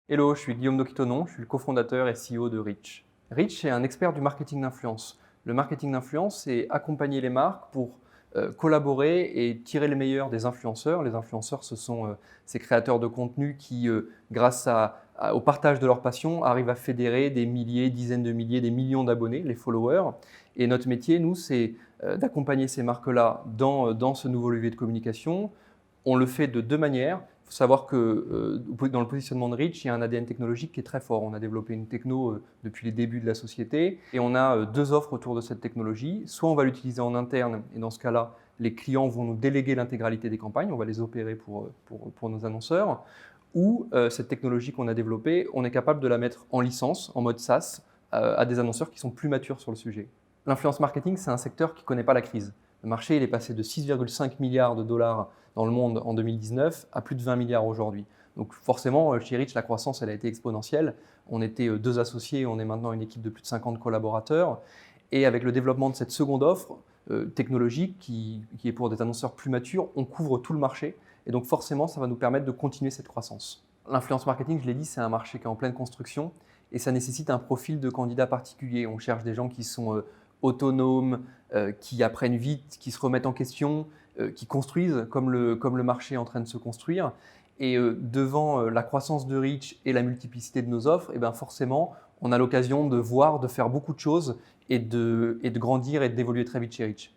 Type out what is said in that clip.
Hello, je suis Guillaume Doquitonon, je suis le cofondateur et CEO de Reach. Reach est un expert du marketing d'influence. Le marketing d'influence, c'est accompagner les marques pour collaborer et tirer le meilleur des influenceurs. Les influenceurs, ce sont ces créateurs de contenu qui, grâce au partage de leur passion, arrivent à fédérer des milliers, dizaines de milliers, des millions d'abonnés, les followers. Et notre métier, nous, c'est d'accompagner ces marques-là dans ce nouveau levier de communication. On le fait de deux manières. Il faut savoir que dans le positionnement de Reach, il y a un ADN technologique qui est très fort. On a développé une techno depuis les débuts de la société et on a deux offres autour de cette technologie. Soit on va l'utiliser en interne et dans ce cas-là, les clients vont nous déléguer l'intégralité des campagnes, on va les opérer pour nos annonceurs. Ou cette technologie qu'on a développée, on est capable de la mettre en licence, en mode SaaS, à des annonceurs qui sont plus matures sur le sujet. L'influence marketing, c'est un secteur qui ne connaît pas la crise. Le marché il est passé de 6,5 milliards de dollars dans le monde en 2019 à plus de 20 milliards aujourd'hui. Donc forcément, chez Reach, la croissance elle a été exponentielle. On était deux associés, on est maintenant une équipe de plus de 50 collaborateurs. Et avec le développement de cette seconde offre technologique qui est pour des annonceurs plus matures, on couvre tout le marché. Et donc forcément, ça va nous permettre de continuer cette croissance. L'influence marketing, je l'ai dit, c'est un marché qui est en pleine construction et ça nécessite un profil de candidat particulier. On cherche des gens qui sont autonomes, qui apprennent vite, qui se remettent en question, qui construisent comme le marché est en train de se construire. Et devant la croissance de Reach et la multiplicité de nos offres, et bien forcément, on a l'occasion de voir, de faire beaucoup de choses et de grandir et d'évoluer très vite chez Reach.